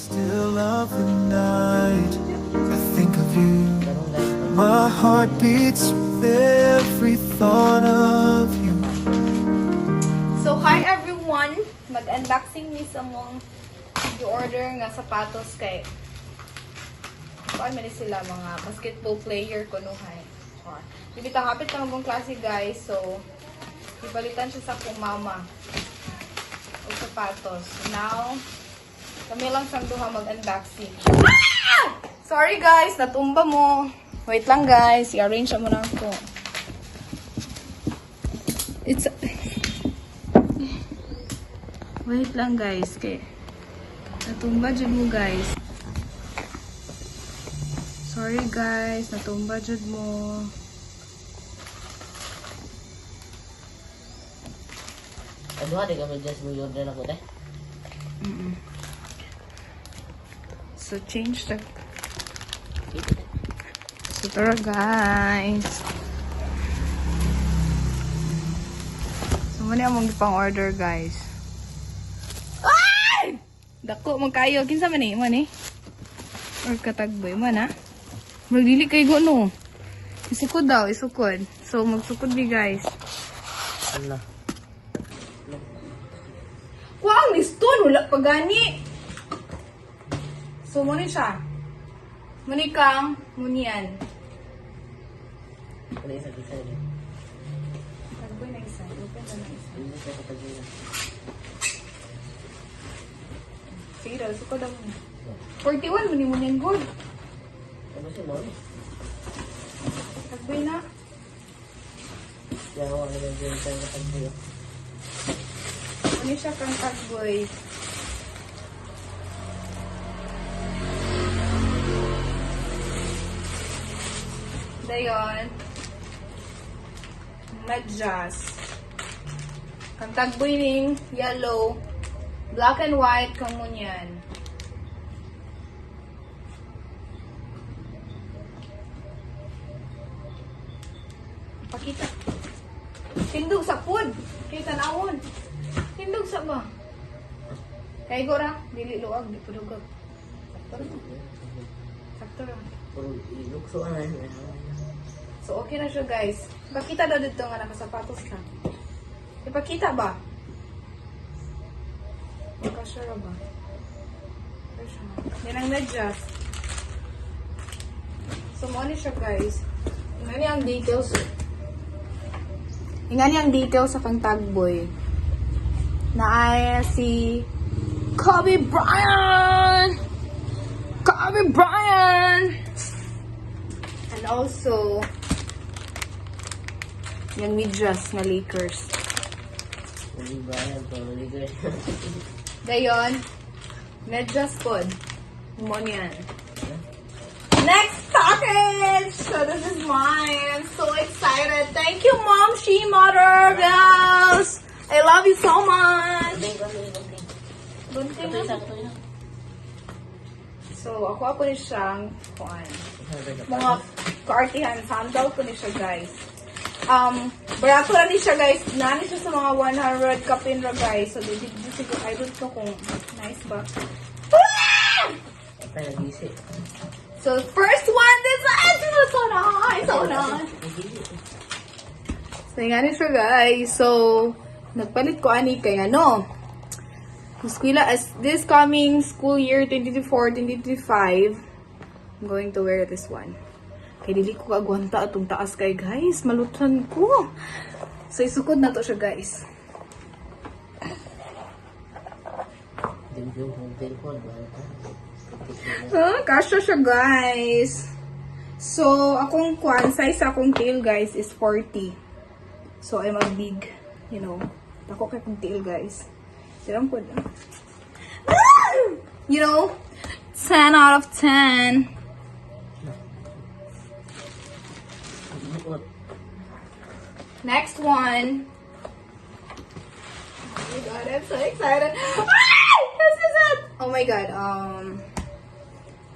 still of the night, I think of you. My heart beats with every thought of you. So, hi everyone! Mag-unboxing ni sa mong i-order nga sapatos kay kuan man ni sila mga basketball player kunuhay. Bibitang hapit ka magong klase guys. So, ibalitan siya sa akong mama. O sapatos. Now, kami lang siyang duha mag-unboxing. Ah! Sorry guys, natumba mo. Wait lang guys, i-arrange mo na ako. Wait lang guys, kay natumba jud mo guys. Sorry guys, natumba jud mo. Ano di kami just mo order na ko deh. So change the. So tara guys. So muna among pang order guys. Ay! Dako man kayo kinsa man ni? Or katagboy man ha? Magdili kay go no. Isukod daw, isukod. So magsukod di guys. Ano? Wow, liston wala pa gani. So muna siya. Muni kang munian. Ano isa kisa ni? Tagboy na isa, open na isa. Ano sa kapagina? Sige daw, sukod daw. 41 muni munian good. Ano si mo? Tagboy na. Kaya ako ang naging sa kapagina. Muni siya kang tagboy. Dayon. Medyas. Kang tagboy ning yellow. Black and white kang munyan. Pakita. Tindog sa food. Kay tanawon. Tindog sa ba? Kay gora, dili luag, di pudugag. Sakto ra. Sakto ra. Puro ilukso na yun. So, okay na siya, guys. Ipakita daw dito nga nakasapatos ka. Ipakita ba? Makasura ba? Yan ang medyas. So, mo siya, guys. Ingani ang details. Ingani ang details sa kang tagboy. Na ay si Kobe Bryant! Kobe Bryant! And also, yung medyas na Lakers. Hindi ba yan? Puro ligay. Dayon, medyas pod. Humon yan. Next package! So this is mine. I'm so excited. Thank you, Mom, She Mother, girls! I love you so much! Bunting na. So, ako ni siyang kuan. Mga kaartihan, sandal ko ni siya, guys. Barato na ni siya, guys. Nani siya sa mga 100 kapin ra, guys. So, di siguro, I don't know kung nice ba. Ah! Ito nag-isip. So, first one, this is so nice, so nice. So, nga ni siya, guys. So, nagpalit ko ani kay ano. Eskwela, as this coming school year 2024-2025, I'm going to wear this one. Kay dili ko kagwanta atong taas kay guys, malutan ko. So isukod na to siya guys. Kasya siya guys. So akong kwan size akong tail guys is 40. So I'm a big, you know, ako kay kong tail guys. Siram po na. You know, 10 out of 10. Next one. Oh my god, I'm so excited. Ah! This is it! Oh my god,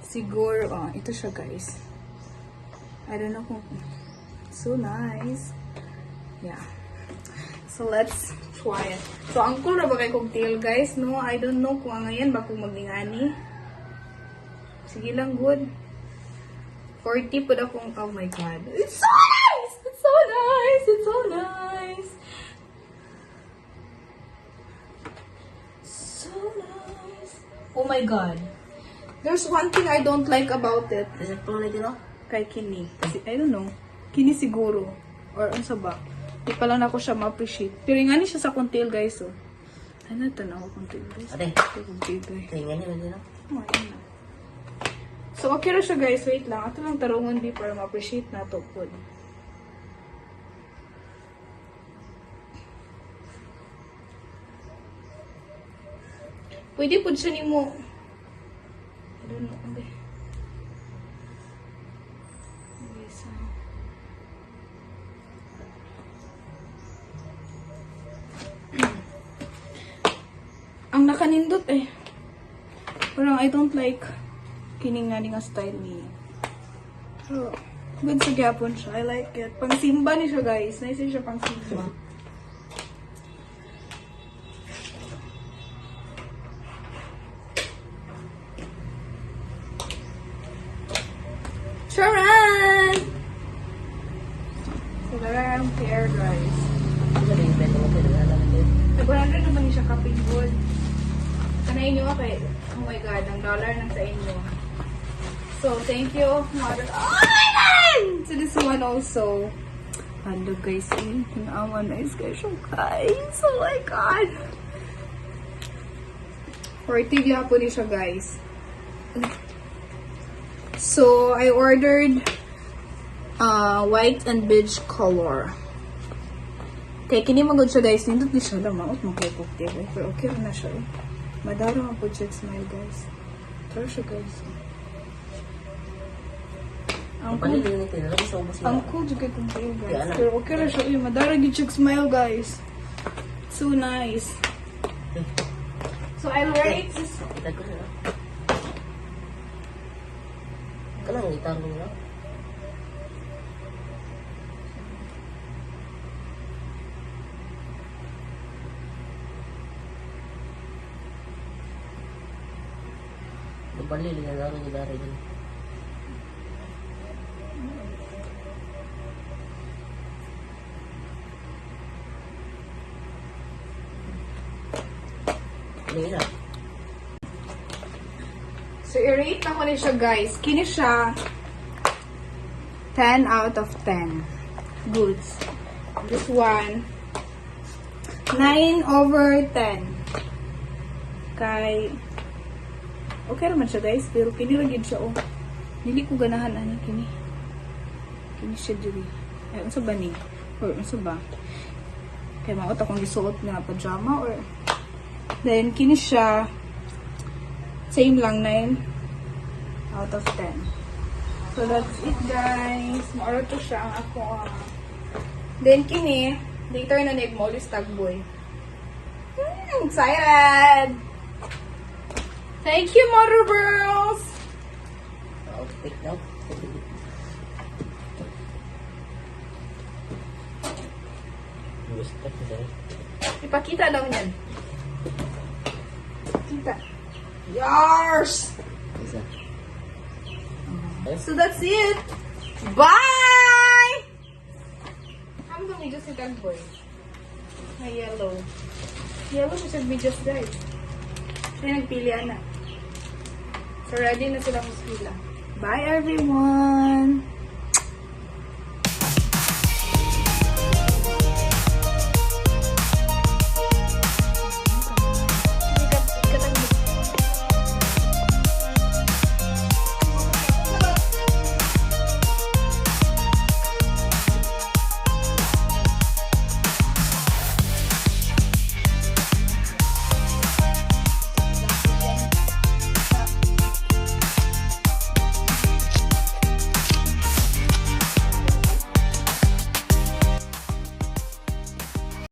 siguro, ito siya guys. I don't know kung, so nice. Yeah. So let's try it. So ang cool na ba kay cocktail guys, no? I don't know kung ngayon ba kung magingani. Sige lang, good. 40 po akong, oh my god. It's so nice! It's so nice! It's so nice! So nice! Oh my god. There's one thing I don't like about it. Kasi po ulit yun, no? Kay Kini. Kasi, I don't know. Kini siguro. Or ano sa ba? Di pa lang ako siya ma-appreciate. Pero nga ni siya sa kuntil, guys, oh. Ano ito na ako kuntil, guys? Ate. Ito kuntil, guys. Tingnan niyo, no? Oh, ayun na. So, okay na siya, guys. Wait lang. Ito lang tarungan di para ma-appreciate na ito po. Pwede po siya ni mo. I don't know. Okay. Okay, so. Ang nakanindot eh. Parang I don't like kining nga nga style ni. Pero, good sa gyapon siya. I like it. Pang simba ni siya, guys. Nice siya pang simba. Charan! So, darang hair, guys. Ano ba yung beto mo? Pwede na lang ito. Nag-100 naman niya siya kaping good. Kanay inyo kay, oh my god, ang dollar lang sa inyo. So, thank you, mother. Oh my god! So, this one also. Ano guys, ang nice guys yung guys. Oh my god. 40 po ni siya, guys. So, I ordered white and beige color. Kaya kini magod siya, guys. Nindot di siya lang. Maot mo kayo cocktail. Pero okay na siya. Madara ang po check smile, guys. Tara siya, guys. Ang cool. Kapalili nito, nalagay sa ubos Ang niya. cool juga itong kayo, Kaya guys. lang. Pero okay na siya. Madara yung check smile, guys. So nice. So I'll rate this. Itag ko siya, no? Kanang itang mo, no? Kapalili na lang yung dari din. Lira. So i-rate na ko na siya, guys. Kini siya 10 out of 10. Goods. This one 9/10. Kay okay naman siya, guys, pero kini ra gid siya, oh. Dili ko ganahan ani kini. Kini siya diri. Ay unsa ba ni? Or unsa ba? Kay maot akong gisuot nga pajama or then kini siya same lang 9 out of 10. So that's it, guys. Maoro to siya ang ako. Then kini later na nag-mollis tagboy. Excited! Thank you, Mother Girls! Oh, pick now. Gusto ko dahil. Ipakita daw niyan. Kita. Yars! Isa. So that's it. Bye! Ano ba medyo si Tagboy? May yellow. Yellow siya sa videos, guys. Kaya nagpili na. So ready na sila mas pila. Bye everyone!